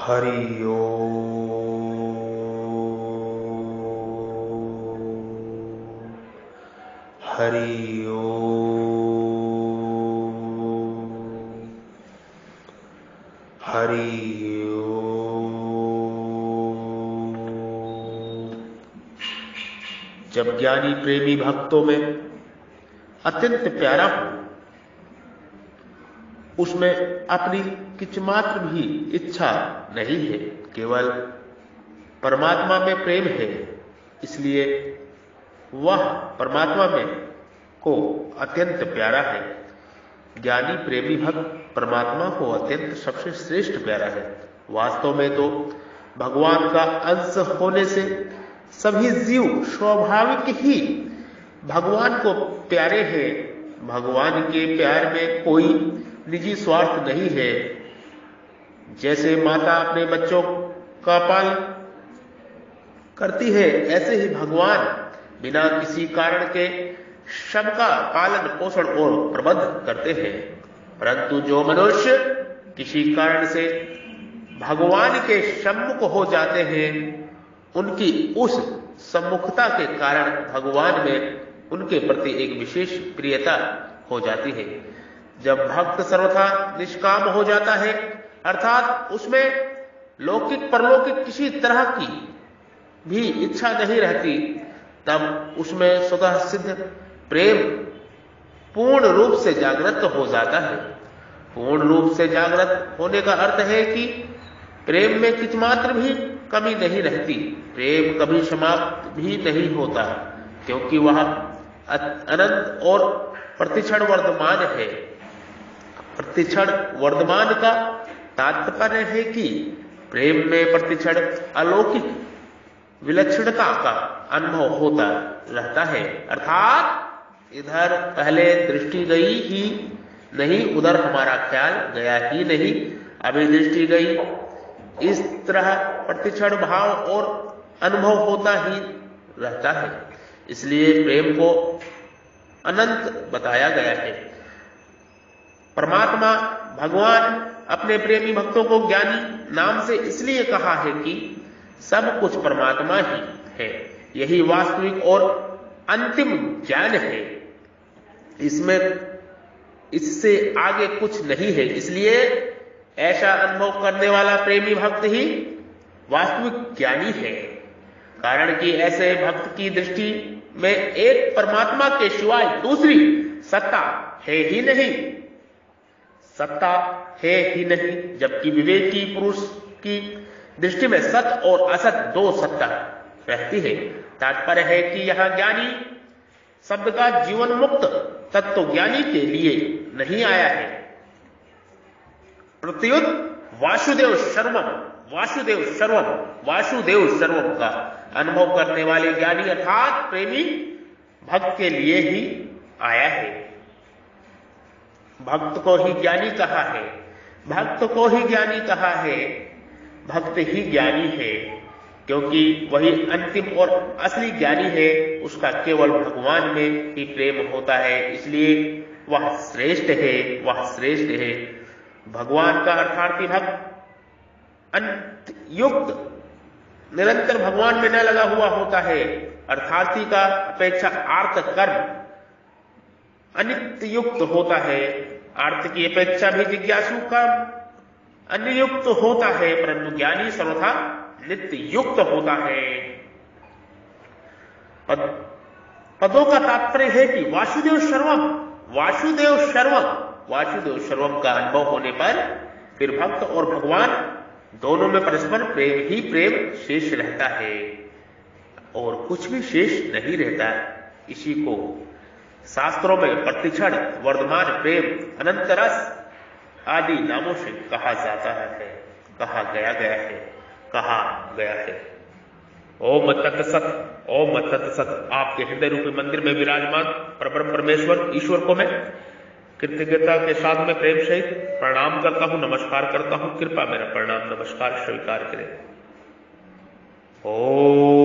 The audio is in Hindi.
हरि ओम। हरि ओम। हरि ओम। जब ज्ञानी प्रेमी भक्तों में अत्यंत प्यारा हो, उसमें अपनी किंचमात्र भी इच्छा नहीं है, केवल परमात्मा में प्रेम है, इसलिए वह परमात्मा में को अत्यंत प्यारा है। ज्ञानी प्रेमी भक्त परमात्मा को अत्यंत सबसे श्रेष्ठ प्यारा है। वास्तव में तो भगवान का अंश होने से सभी जीव स्वाभाविक ही भगवान को प्यारे हैं। भगवान के प्यार में कोई निजी स्वार्थ नहीं है। जैसे माता अपने बच्चों का पालन करती है, ऐसे ही भगवान बिना किसी कारण के सबका पालन पोषण और प्रबंध करते हैं। परंतु जो मनुष्य किसी कारण से भगवान के सम्मुख हो जाते हैं, उनकी उस सम्मुखता के कारण भगवान में उनके प्रति एक विशेष प्रियता हो जाती है। जब भक्त सर्वथा निष्काम हो जाता है, अर्थात उसमें लौकिक परलौकिक किसी तरह की भी इच्छा नहीं रहती, तब उसमें स्वतः सिद्ध प्रेम पूर्ण रूप से जागृत हो जाता है। पूर्ण रूप से जागृत होने का अर्थ है कि प्रेम में किंचमात्र भी कमी नहीं रहती। प्रेम कभी समाप्त भी नहीं होता, क्योंकि वह अनंत और प्रतिक्षण वर्धमान है। प्रतिक्षण वर्धमान का तात्पर्य है कि प्रेम में प्रतिक्षण अलौकिक विलक्षणता का अनुभव होता रहता है। अर्थात इधर पहले दृष्टि गई ही नहीं, उधर हमारा ख्याल गया ही नहीं, अभी दृष्टि गई। इस तरह प्रतिक्षण भाव और अनुभव होता ही रहता है। इसलिए प्रेम को अनंत बताया गया है। परमात्मा भगवान अपने प्रेमी भक्तों को ज्ञानी नाम से इसलिए कहा है कि सब कुछ परमात्मा ही है। यही वास्तविक और अंतिम ज्ञान है। इसमें इससे आगे कुछ नहीं है। इसलिए ऐसा अनुभव करने वाला प्रेमी भक्त ही वास्तविक ज्ञानी है। कारण कि ऐसे भक्त की दृष्टि में एक परमात्मा के सिवाय दूसरी सत्ता है ही नहीं। सत्ता है ही नहीं, जबकि विवेकी पुरुष की दृष्टि में सत और असत दो सत्ता रहती है। तात्पर्य है कि यह ज्ञानी शब्द का जीवन मुक्त तत्व ज्ञानी के लिए नहीं आया है। प्रत्युत वासुदेव सर्वम, वासुदेव सर्वम, वासुदेव सर्वम का अनुभव करने वाले ज्ञानी अर्थात प्रेमी भक्त के लिए ही आया है। भक्त को ही ज्ञानी कहा है, भक्त को ही ज्ञानी कहा है। भक्त ही ज्ञानी है, क्योंकि वही अंतिम और असली ज्ञानी है। उसका केवल भगवान में ही प्रेम होता है, इसलिए वह श्रेष्ठ है, वह श्रेष्ठ है। भगवान का अर्थार्थी भक्त अंत युक्त निरंतर भगवान में न लगा हुआ होता है। अर्थार्थी का अपेक्षा आर्त कर्म अनित्य युक्त होता है। अर्थ की अपेक्षा भी जिज्ञासु का अन्य युक्त होता है, परंतु ज्ञानी सर्वथा नित्य युक्त होता है। पदों का तात्पर्य है कि वासुदेव सर्वम, वासुदेव सर्वम, वासुदेव सर्वम का अनुभव होने पर फिर भक्त और भगवान दोनों में परस्पर प्रेम ही प्रेम शेष रहता है और कुछ भी शेष नहीं रहता। इसी को शास्त्रों में प्रतिक्षण वर्धमान प्रेम, अनंत रस आदि नामों से कहा जाता है, कहा गया है। ओम तत्सत, ओम तत्सत। आपके हृदय रूपी मंदिर में विराजमान परब्रह्म परमेश्वर ईश्वर को मैं कृतज्ञता के साथ में प्रेम सहित प्रणाम करता हूं, नमस्कार करता हूं। कृपा मेरा प्रणाम नमस्कार स्वीकार करें। ओम।